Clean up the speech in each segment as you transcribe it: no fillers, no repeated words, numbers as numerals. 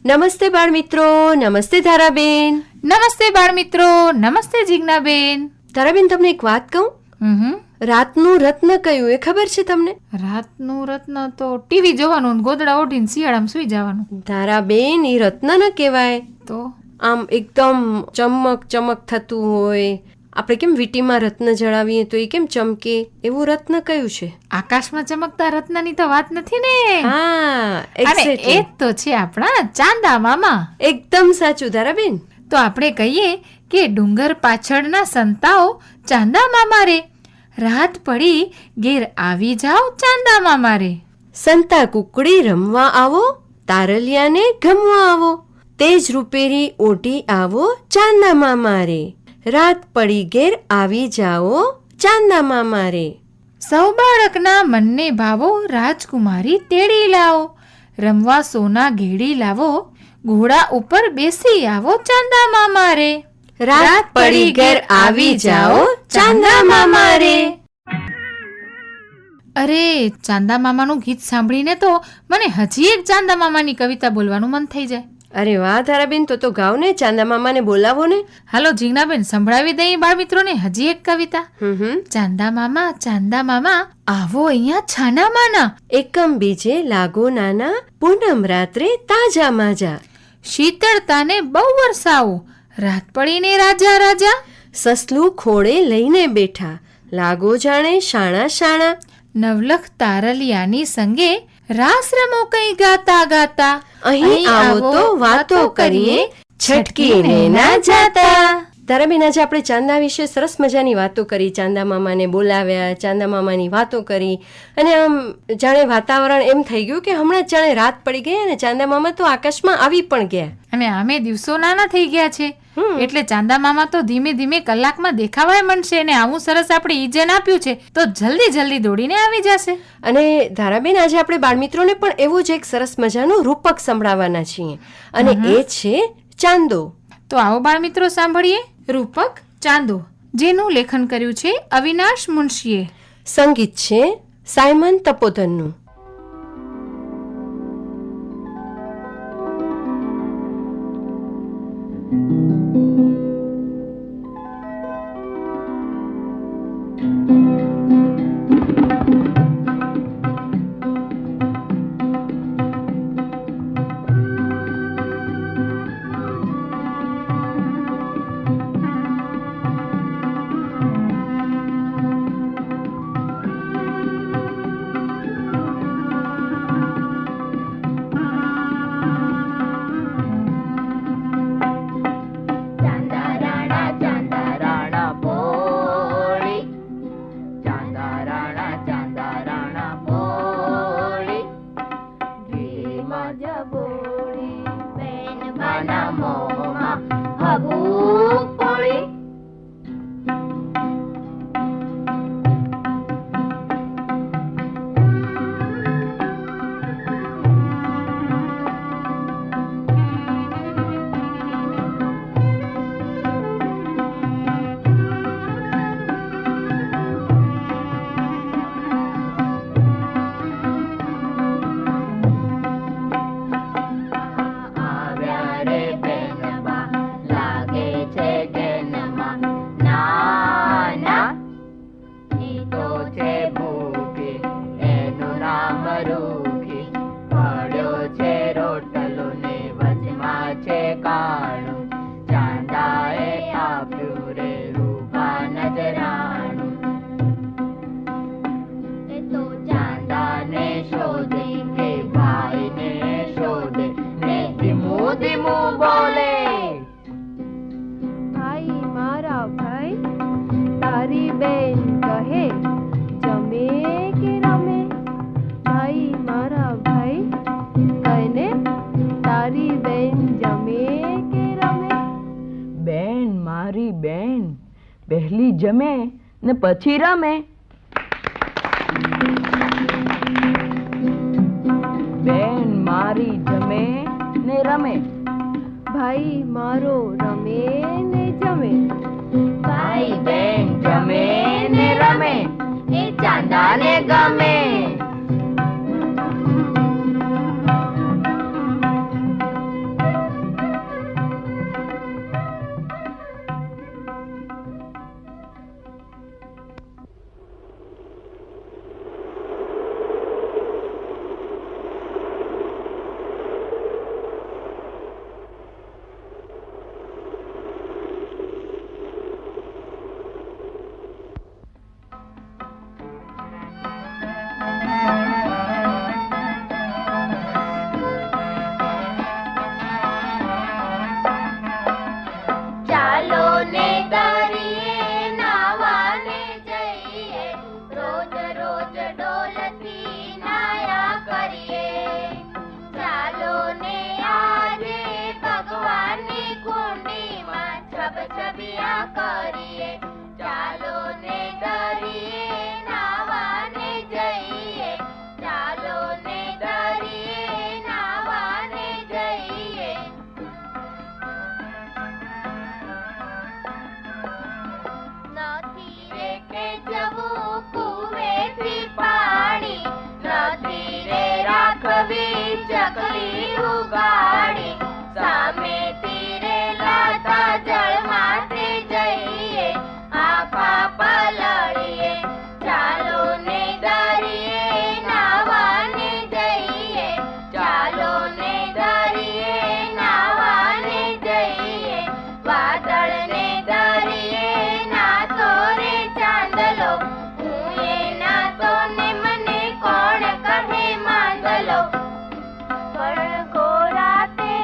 નમસ્તે બાળ મિત્રો, નમસ્તે ધારાબેન. નમસ્તે બાળ મિત્રો, નમસ્તે જીજ્ઞાબેન. ધારાબેન, તમને એક વાત કહું? રાતનું રત્ન કયું એ ખબર છે તમને? રાતનું રત્ન તો ટીવી જોવાનું ને ગોદડા ઓઢીને શિયાળામાં સુઈ જવાનું. ધારાબેન, એ રત્ન ન કહેવાય. તો આમ એકદમ ચમક ચમક થતું હોય, આપણે કેમ વીટીમાં રત્ન જડાવીએ તો એ કેમ ચમકે, એવું રત્ન કયું છે? આકાશમાં ચમકતા રત્નની તો વાત નથી ને? હા, અને એ જ તો છે આપણા ચાંદા મામા. એકદમ સાચું ધારાબેન. તો આપણે કહીએ કે ડુંગર પાછળના સંતાઓ ચાંદા મામા રે, રાત પડી ઘેર આવી જાઓ ચાંદા મામા રે. સંતા કુકડી રમવા આવો, તારલિયાને ગમવા આવો, તેજ રૂપેરી ઓઢી આવો ચાંદા મામા રે, રાત પડી ઘેર આવી જાઓ ચાંદા મામા રે. સૌ બાળકના મનને ભાવો રાજકુમારી તેડી લાવો, રમવા સોના ઘેડી લાવો, ઘોડા ઉપર બેસી આવો ચાંદા મામા રે, રાત પડી ઘેર આવી જાઓ ચાંદા મામા રે. અરે, ચાંદા મામાનું ગીત સાંભળીને તો મને હજી એક ચાંદા મામાની કવિતા બોલવાનું મન થઈ જાય. અરે વાહ ધારાબેન, તો ગાવ ને, ચાંદા મામાને બોલાવો ને. હાલો જીજ્ઞાબેન, સંભળાવી દઈએ બાળ મિત્રોને હજી એક કવિતા. ચાંદા મામા આવો અહીંયા છાના માના, એકમ બીજે લાગો નાના, પૂનમ રાત્રે તાજા માજા, શીતળતાને બહુ વરસાવો, રાત પડીને રાજા રાજા, સસલું ખોળે લઈને બેઠા, લાગો જાણે શાણા શાણા, નવલખ તારલિયાની સંગે રાસ રમો કઈ ગાતા ગાતા, અહીં આવો તો વાતો કરીએ, છટકીને ના જાતા. ધારાબેન, આજે આપણે ચાંદા વિશે સરસ મજાની વાતો કરી, ચાંદા મામાને બોલાવ્યા, ચાંદા મામાની વાતો કરી, અને આમ જાણે વાતાવરણ એમ થઈ ગયું કે હમણાં જાણે રાત પડી ગઈ અને ચાંદા મામા તો આકાશમાં આવી પણ ગયા. અને આમે દિવસો નાના થઈ ગયા છે, એટલે ચાંદા મામા તો ધીમે ધીમે કલાકમાં દેખાવાય મળશે, અને આવું સરસ આપણે ઈજન આપ્યું છે તો જલ્દી જલ્દી દોડીને આવી જશે. અને ધારાબેન, આજે આપણે બાળમિત્રોને પણ એવું જ એક સરસ મજાનું રૂપક સંભળાવવાના છીએ, અને એ છે ચાંદો. તો આવો બાળ મિત્રો સાંભળીએ રૂપક ચાંદો, જેનું લેખન કર્યું છે અવિનાશ મુનશીએ. સંગીત છે સાયમન તપોધનનું. પહેલી જમે ને પછી રમે, બેન મારી જમે ને રમે, ભાઈ મારો રમે ને જમે, ભાઈ બેન જમે ને રમે, એ ચાંદાને ગમે. પિયા કરીએ, ચાલો ને દરિયે નાવાને જઈએ, ચાલો ને દરિયે નાવાને જઈએ. નથી રે કે જવું કુવેથી પાણી, નથી રે રાખવી ચકલી ઉગાડી, સામે તીરે લાતા જળમાંથી જઈએ, આખા પલળીએ, ચાલો ને દરિયે નાવાને જઈએ, ચાલો ને દરિયે નાવાને જઈએ. વાદળ ને દરિયે નાતો રે ચાંદલો, હું એ નાતો ને મને કોણ કહે માંદલો, પણ ગોરાતે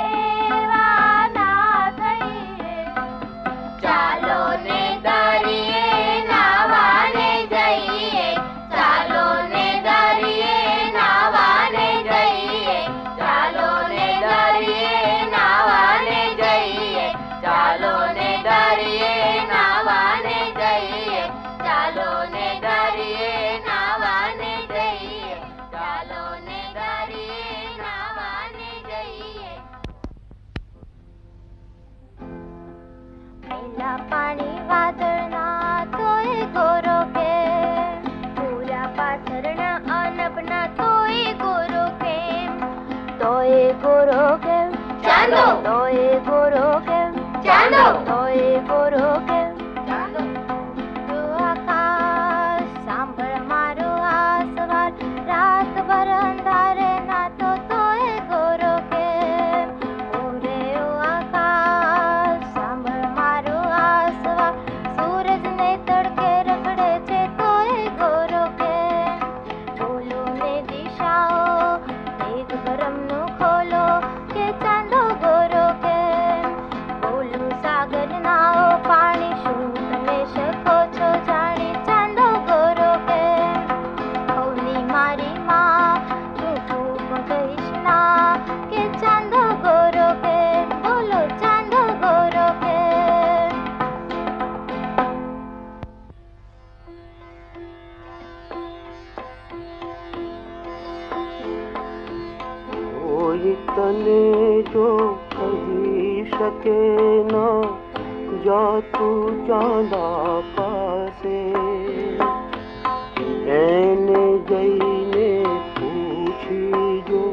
એવા ના થઈએ, ચાલો ને દરિયે નાવાને જઈએ, ચાલો ને દરિયે નાવાને જઈએ, ચાલો ને દરિયે નાવાને જઈએ, ચાલો ને દરિયે નાવાને જઈએ, ચાલો ને દરિયે નાવાને જઈએ, ચાલો ને દરિયે નાવાને જઈએ. પહેલા પાણી વાદળના તોય ગોરો કે, પૂરા પાથરના અનપના તોય ગોરો કેમ, તોય ગોરો કેમ ચાંદો, તોય ગોરો કેમ ચાંદો, તોય ગોરો કેમ ચાંદો. તો આકાશ સાંભળ મારો આ સવાલ, રાતભર અંધારે નાતો તોય ગોરો કેમ. ઓરે ઓ આકાશ સાંભળ મારો આ સવાલ, સૂરજને તડકે રખડે છે તોય ગોરો કેમ. બોલો ને દિશાઓ મેઘ ગરમનું ખોલો, કે ચાંદો ગોરો કેમ. બોલું સાગર નાઓ પાણી, શું તમે શકો છો જાણી, ચાંદો ગોરો કેમ. ખોલી મારી માં શું તું કહીશ ના, કે ચાંદો ગોરો કેમ. બોલો ચાંદો ગોરો કેમ. કોઈ તને જો કહી શકે ન, જા તું ચાંદા પાસે, એને જઈને પૂછી જો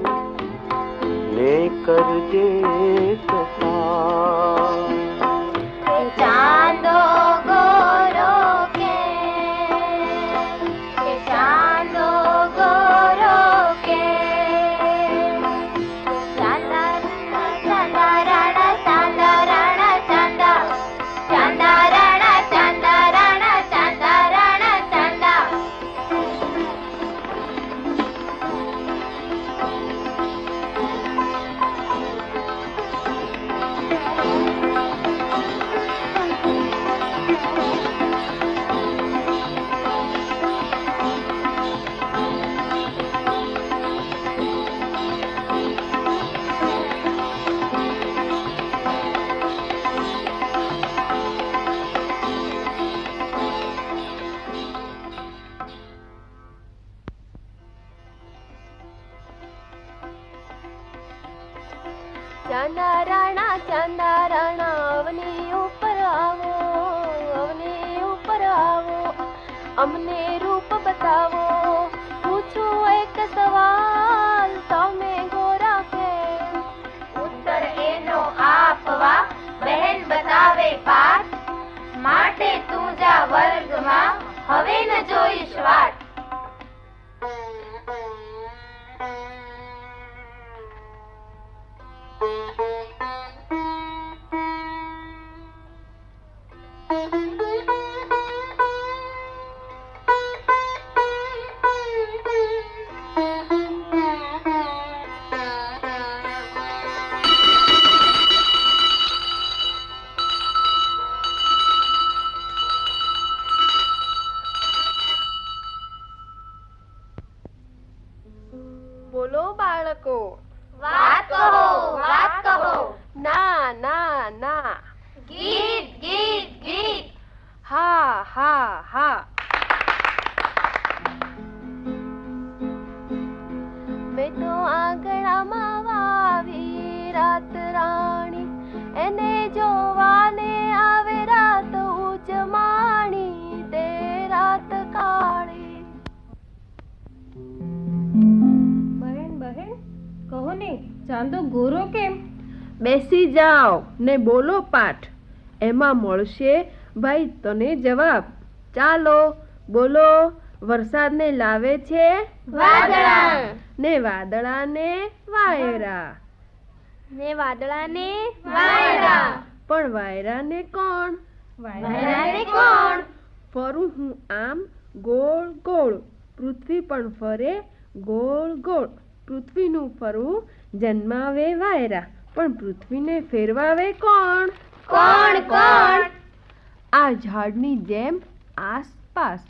ને કરજે તપાસ. ચાંદો ગોરો કેમ, કે ચાંદો ગોરો કેમ. ચાંદા ચાંદા રાણા ચાંદા રાણા ચાંદા, ચાંદા રાણા ચાંદા રાણા ચાંદા રાણા ચાંદા. ચાંદા રાણા અવની ઉપર આવો, અવની ઉપર આવો, અમને રૂપ બતાવો. પૂછું એક સવાલ, તમે ગોરા કેમ. ઉત્તર એનો આપવા બહેન બતાવે પાઠ, માટે તું જા વર્ગમાં હવે ન જોઈશ વાટ. બોલો બાળકો. વાત કહો, વાત કહો. ના ના ના. ગીત ગીત હા હા હા. મેં તો આંગણામાં વાવી રાત રાણી, એને જોવાને આવે રાત ઉજમાણી, તે રાત કાળી. બહેન બહેન કહો ને, ચાંદો ગોરો કેમ? બેસી જાઓ ને બોલો પાઠ, એમાં મળશે ભાઈ તને જવાબ. ચાલો બોલો. વરસાદને લાવે છે વાદળા, ને વાદળાને વાયરા, ને વાદળાને વાયરા, પણ વાયરાને કોણ? વાયરાને કોણ? ફરું હું આમ ગોળ ગોળ, પૃથ્વી પણ ફરે ગોળ ગોળ. પૃથ્વીનું ફરવું જન્માવે વાયરા, પણ પૃથ્વીને ફેરવાવે કોણ? કોણ કોણ? આ ઝાડની જેમ આસપાસ,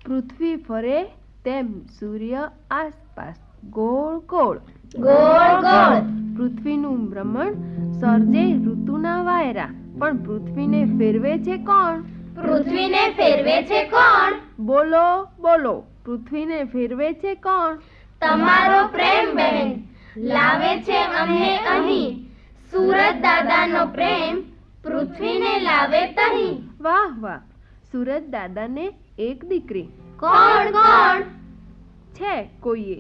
પૃથ્વી ફરે તેમ સૂર્ય આસપાસ, ગોળ ગોળ. ગોળ ગોળ. પૃથ્વીનું ભ્રમણ સર્જે ઋતુના વાયરા, પણ પૃથ્વીને ફેરવે છે કોણ? પૃથ્વીને ફેરવે છે કોણ? બોલો બોલો, પૃથ્વીને ફેરવે છે કોણ? તમારો પ્રેમ બહેન લાવે છે અમને અહીં, સુરત દાદાનો પ્રેમ પૃથ્વીને લાવે તહીં. વાહ વાહ, સુરત દાદાને એક દીકરી કોણ કોણ? છે કોઈએ.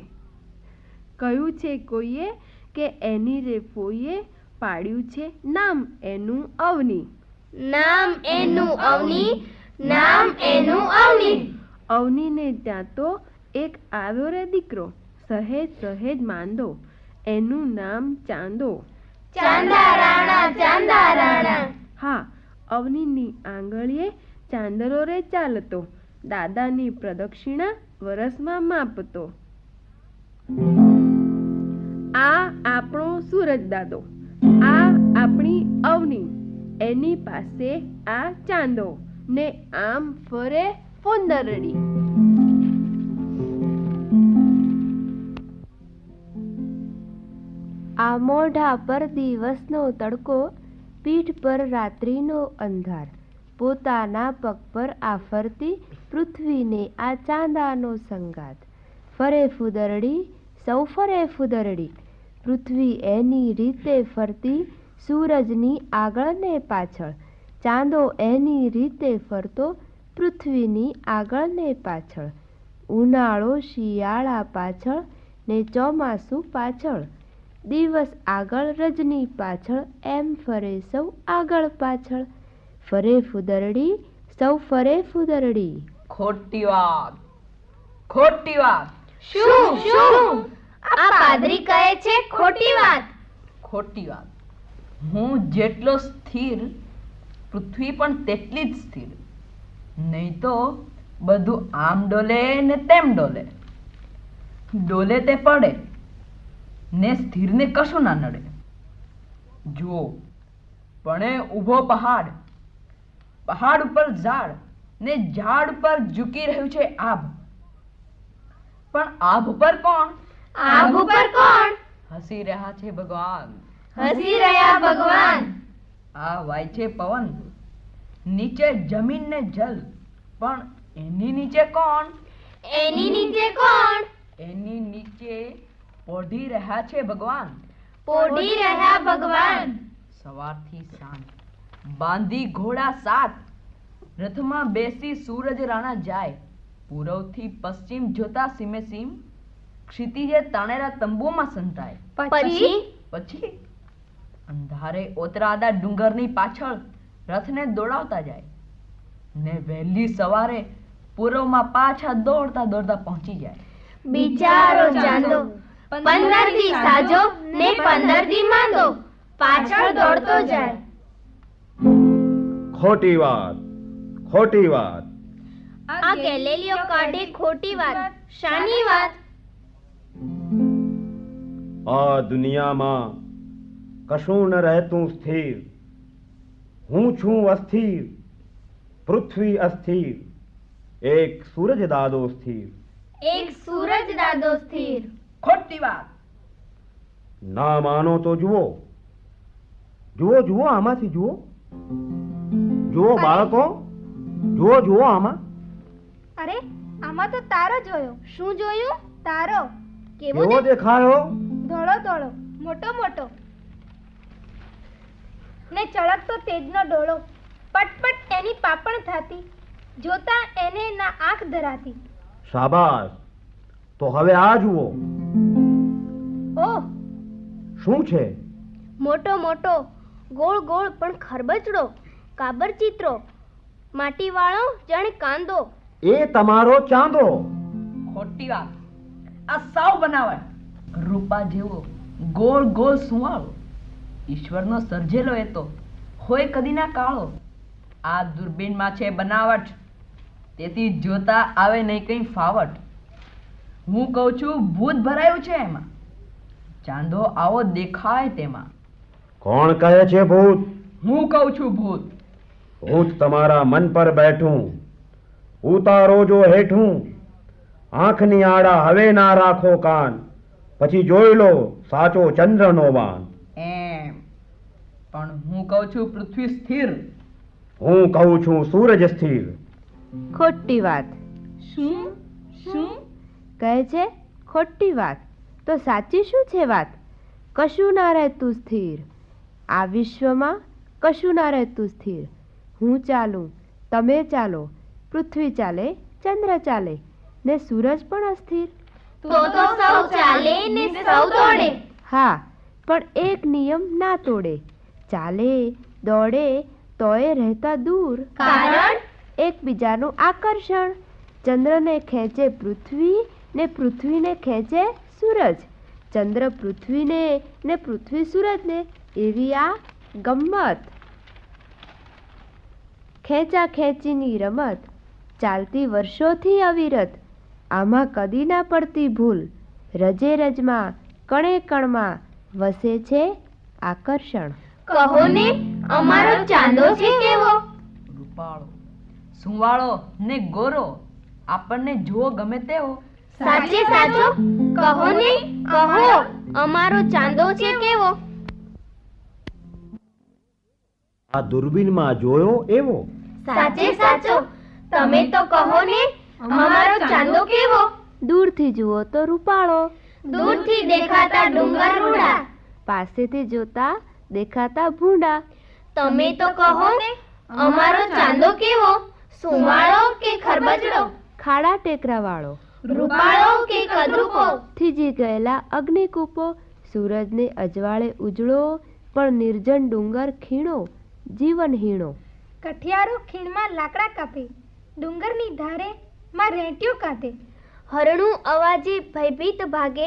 કહ્યું છે કોઈએ કે એની રે ફોઈએ પાડ્યું છે નામ એનું અવની. નામ એનું અવની, નામ એનું અવની. અવનીને ત્યાં તો એક આવ્યો રે દીકરો, સહેજ સહેજ માંદો, એનું નામ ચાંદો. ચાંદા રાણા, ચાંદા રાણા. હા, અવનીની આંગળીએ ચાંદલો રે ચાલતો, દાદાની પ્રદક્ષિણા વરસમાં માપતો. આ આપણો સૂરજ દાદો, આ આપણી અવની, એની પાસે આ ચાંદો, ને આમ ફરે ફોંદરડી. આ મોઢા પર દિવસનો તડકો, પીઠ પર રાત્રિનો અંધાર, પોતાના પગ પર આ ફરતી પૃથ્વીને આ ચાંદાનો સંગાત. ફરે ફુદરડી, સૌ ફરે ફુદરડી, પૃથ્વી એની રીતે ફરતી, સૂરજની આગળ ને પાછળ, ચાંદો એની રીતે ફરતો, પૃથ્વીની આગળ ને પાછળ. ઉનાળો શિયાળા પાછળ ને ચોમાસું પાછળ, દિવસ આગળ રજની પાછળ, એમ ફરે સૌ આગળ પાછળ. ફરે ફુદરડી, સૌ ફરે ફુદરડી. ખોટી વાત, ખોટી વાત, શું શું? આ પાદરી કહે છે ખોટી વાત. ખોટી વાત. હું જેટલો સ્થિર, પૃથ્વી પણ તેટલી જ સ્થિર. નહીં તો બધું આમ ડોલે ને તેમ ડોલે. ડોલે તે પડે ને સ્થિરને કશું ના નડે. જુઓ, પણ ઊભો પહાડ, પહાડ ઉપર ઝાડ, ને ઝાડ પર ઝૂકી રહ્યું છે આભ. પણ આભ ઉપર કોણ? આભ ઉપર કોણ? હસી રહ્યા છે ભગવાન. હસી રહ્યા ભગવાન. આ વાય છે પવન, નીચે જમીન ને જલ, પણ એની નીચે કોણ? એની નીચે કોણ? એની નીચે પોઢી રહ્યા છે ભગવાન. પોઢી રહ્યા ભગવાન. સવારથી સાંજ બાંધી ઘોડા સાત, રથમાં બેસી સૂરજ રાણા જાય. પૂર્વથી પશ્ચિમ જોતા સીમે સીમ, ક્ષિતિજે તાણેલા તંબુમાં સંતાય. પછી પછી અંધારે ઓતરાદા ડુંગરની પાછળ રથને દોડાવતા જાય, ને વહેલી સવારે પૂર્વમાં પાછા દોડતા દોડતા પહોંચી જાય. બિચારો ચાંદો 15 દી સાજો ને 15 દી માંદો, પાછળ દોડતો જાય. ખોટી વાત, ખોટી વાત. આ ગેલેલિયો કાઢે ખોટી વાત. શાની વાત? આ દુનિયામાં કશું ન રહેતું સ્થિર. હું છું અસ્થિર, પૃથ્વી અસ્થિર, એક સૂરજ દાદો સ્થિર. એક સૂરજ દાદો સ્થિર. ખોટી વાત. ના માનો તો જુઓ, જુઓ જુઓ, આમાંથી જુઓ. જુઓ બાળકો, જુઓ જુઓ આમાં. અરે આમાં તો તારો જોયો. શું જોયું? તારો. કેવો કેવો દેખાયો? ધોળો ધોળો, મોટો મોટો ને ચળકતો તેજનો ડોળો. પટપટ એની પાપણ થાતી, જોતા એને ના આંખ ધરાતી. શાબાશ. તો હવે આ જુઓ. ઓહ, શું છે? મોટો મોટો ગોળ ગોળ પણ ખરબચડો, કાબર ચિત્રો, માટીવાળો જાણે કાંદો. એ તમારો ચાંદો. ખોટી વાત. આ સાવ બનાવટ. રૂપા જેવો ગોળ ગોળ સુવાળો, ઈશ્વરનો સર્જેલો એ તો હોય કદીના કાળો. આ દૂરબીનમાં છે બનાવટ, તેથી જોતા આવે નહીં કઈ ફાવટ. હું કહું છું ભૂત ભરાયું છે એમાં, ચાંદો આવો દેખાય તેમાં. કોણ કહે છે ભૂત? હું કહું છું ભૂત. ભૂત તમારા મન પર બેઠું, ઉતારો જો હેઠું. આંખની આડા હવે ના રાખો કાન, પછી જોઈ લો સાચો ચંદ્રનો બાન. એમ પણ હું કહું છું પૃથ્વી સ્થિર. હું કહું છું સૂરજ સ્થિર. ખોટી વાત. શું શું? કહે છે ખોટી વાત, તો સાચી શું છે વાત? કશું ના રહેતું સ્થિર આ વિશ્વમાં, કશું ના રહેતું સ્થિર. હું ચાલું, તમે ચાલો, પૃથ્વી ચાલે, ચંદ્ર ચાલે ને સૂરજ પણ અસ્થિર. તો સૌ ચાલે ને સૌ દોડે. હા, પણ એક નિયમ ના તોડે. ચાલે દોડે તોય રહેતા દૂર, કારણ એકબીજાનું આકર્ષણ. ચંદ્રને ખેંચે પૃથ્વી ને પૃથ્વીને ખેંચે સૂરજ. ચંદ્ર પૃથ્વીને ને પૃથ્વી સૂરજને. એવી આ ગમ્મત. ખેંચા ખેંચીની રમત ચાલતી વર્ષોથી અવિરત. આમાં કદી ના પડતી ભૂલ. રજે રજમાં કણે કણમાં વસે છે આકર્ષણ. કહો ને અમારો ચાંદો છે કેવો? રૂપાળો, સુવાળો ને ગોરો, આપણને જુઓ ગમે તેવો. સાચે સાચો કહો ને, કહો અમારો ચાંદો છે કેવો? આ દૂરબીનમાં જોયો એવો. સાચે સાચો તમે તો કહો ને અમારો ચાંદો કેવો? દૂરથી જુઓ તો રૂપાળો, દૂરથી દેખાતા ડુંગર રૂડા, પાસેથી જોતા દેખાતા ભૂંડા. તમે તો કહો ને અમારો ચાંદો કેવો? સુવાળો કે ખરબચડો, ખાડા ટેકરા વાળો, રૂપાળો કે કદરૂપો? થીજી ગયેલા અગ્નિકૂપો. સૂરજને અજવાળે ઉજળો, પણ નિર્જન ડુંગર ખીણો, જીવન હીણો. કઠિયારો ખીણમાં લાકડા કાપે, ડુંગરની ધારે માં રેંટિયો કાઢે. હરણું અવાજે ભયભીત ભાગે.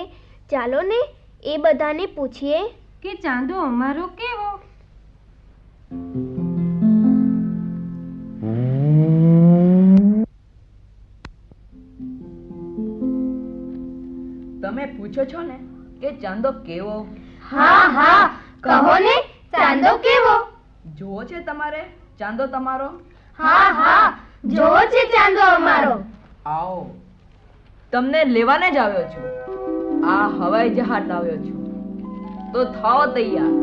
ચાલો ને એ બધાને પૂછીએ કે ચાંદો અમારો કેવો? તમે પૂછો છો ને કે ચાંદો કેવો? હા હા કહો ને ચાંદો કેવો? જોવો છે તમારે ચાંદો તમારો? હા હા જોવો છે ચાંદો અમારો. આવો, તમને લેવાને જ આવ્યો છું. આ હવાઈ જહાજ આવ્યો છું, તો થાઓ તૈયાર.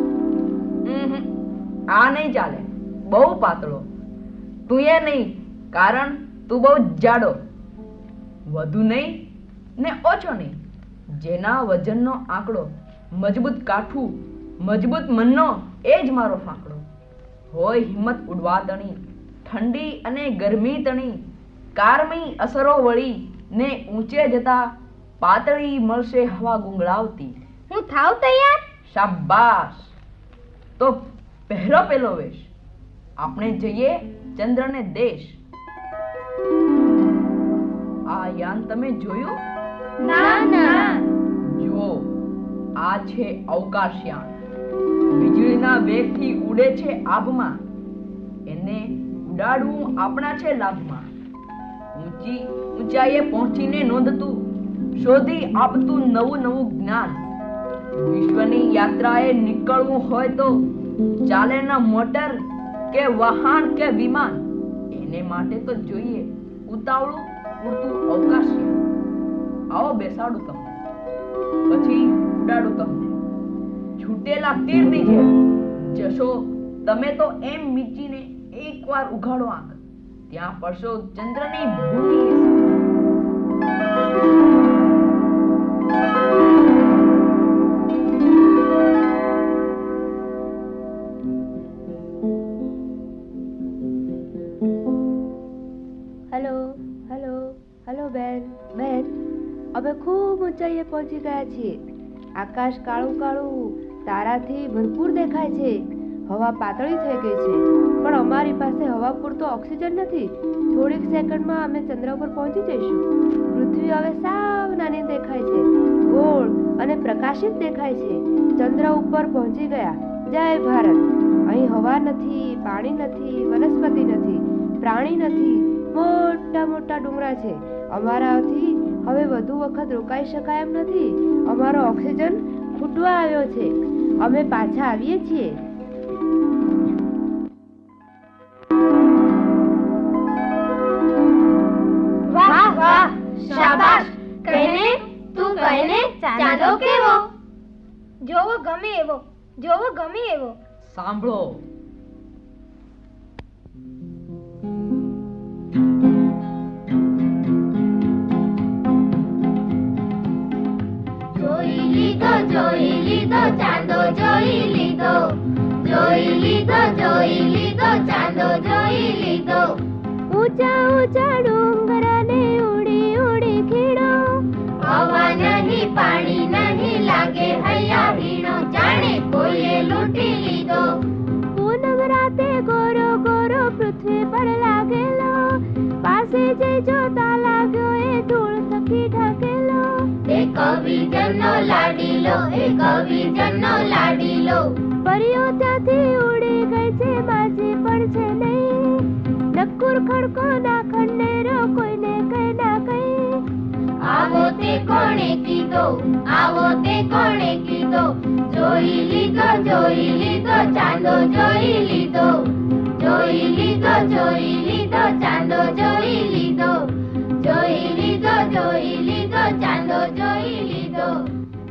આ નહીં ચાલે, બહુ પાતળો. તું એ નહીં, કારણ તું બહુ જાડો. વધુ નહીં ને ઓછો નહીં, જેના વજનનો આંકડો મજબૂત કાઠું, મજબૂત મનનો એ જ મારો ફાંકડો. હોય હિંમત ઉડવા તણી, ઠંડી અને ગરમી તણી, કારમી અસરો વળી ને ઊંચે જતા પાતળી મળશે હવા ગુંગળાવતી. હું થાવ તૈયાર? શાબાશ. તો પહેરો પેલો વેશ, આપણે જઈએ ચંદ્રને દેશ. આ યાન તમે જોયું? ના ના. જુઓ, આ છે અવકાશયાન. વીજળીના વેગથી ઉડે છે આભમાં. એને ઉડાડવું આપણા છે લાભમાં. ઊંચી ઊંચાઈએ પહોંચીને નોંધતું, શોધી આપતું નવું નવું જ્ઞાન. વિશ્વની યાત્રાએ નીકળવું હોય તો ચાલે ન મોટર કે વાહન કે વિમાન. એને માટે તો જોઈએ ઉતાવળું ઉડતું અવકાશયાન. આવો બેસાડું તમને, પછી ઉડાડું તમને. છૂટેલા તીરની જેમ જશો તમે તો એમ મીચીને એકવાર ઉઘાડો આંખ. ત્યાં પડશો ચંદ્રની ભૂમિ. હેલો હેલો હેલો બેન બેન, અમે ખૂબ ઊંચાઈએ પહોંચી ગયા છીએ. આકાશ કાળું કાળું તારાથી ભરપૂર દેખાય છે. હવા પાતળી થઈ ગઈ છે, પણ અમારી પાસે હવા પૂરતો ઓક્સિજન નથી. થોડીક સેકન્ડમાં અમે ચંદ્ર પર પહોંચી જઈશું. પૃથ્વી હવે સાવ નાની દેખાય છે, ગોળ અને પ્રકાશિત દેખાય છે. ચંદ્ર ઉપર પહોંચી ગયા. જય ભારત. અહીં હવા નથી, પાણી નથી, વનસ્પતિ નથી, પ્રાણી નથી. મોટા મોટા ડુંગરા છે. અમારાથી હવે વધુ વખત રોકાઈ શકાય એમ નથી. અમારો ઓક્સિજન ખૂટવા આવ્યો છે. અમે પાછા આવીએ છીએ. વાહ વાહ, શાબાશ. કહેને તું કહેને ચાંદો કેવો, જોવો ગમે એવો, જોવો ગમે એવો. સાંભળો, જોઈ લીધો ચાંદો, જોઈ લીધો, જોઈ લીધો, જોઈ લીધો ચાંદો, જોઈ લીધો. ઊંચા ઊંચા ડુંગર ને ઉડી ઉડી ખીડો, હવા નહીં, પાણી નહીં, લાગે હૈયા વીણો, જાણે કોઈએ લૂંટી લીધો. પૂનમ રાતે ગોરો ગોરો પૃથ્વી પર લાગેલો, પાસે જઈ જોતા લાગ્યો એ ધૂળ થકી ઢકેલો. એ કવિજનનો લાડીલો, એ કવિજનનો લાડીલો. પરીઓ ત્યાંથી ઉડી ગઈ છે, બાજી પણ છે નહીં. નક્કુર ખડકો ના ખંડેરો, કોઈને કઈ ના કઈ. આવો તે કોણે કીધો, આવો તે કોણે કીધો. જોઈ લીધો, જોઈ લીધો ચાંદો, જોઈ લીધો, જોઈ લીધો, જોઈ લીધો ચાંદો, જોઈ લીધો, જોઈ લીધો, જોઈ લીધો ચાંદો, જોઈ લીધો,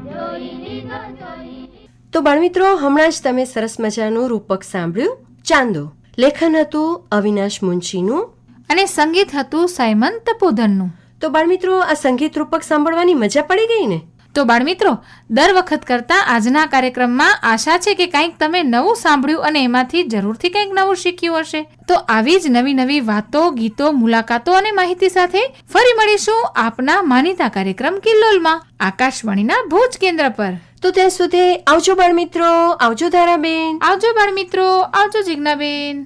જોઈ લીધો, જોઈ લીધો. તો બાળમિત્રો, હમણાં જ તમે સરસ મજાનું રૂપક સાંભળ્યું, ચાંદો. લેખન હતું અવિનાશ મુંશીનું અને સંગીત હતું સાયમન તપોધનનું. તો બાળમિત્રો, આ સંગીત રૂપક સાંભળવાની મજા પડી ગઈ ને? તો બાળમિત્રો, દર વખત કરતા આજના કાર્યક્રમમાં આશા છે કે કંઈક તમે નવું સાંભળ્યું અને એમાંથી જરૂરથી કંઈક નવું શીખ્યું હશે. તો આવી જ નવી નવી વાતો, ગીતો, મુલાકાતો અને માહિતી સાથે ફરી મળીશું આપના માનીતા કાર્યક્રમ કિલ્લોલમાં, આકાશવાણીના ભુજ કેન્દ્ર પર. તો ત્યાં સુધી આવજો બાળમિત્રો, આવજો ધારાબેન. આવજો બાળમિત્રો, આવજો જિજ્ઞાબેન.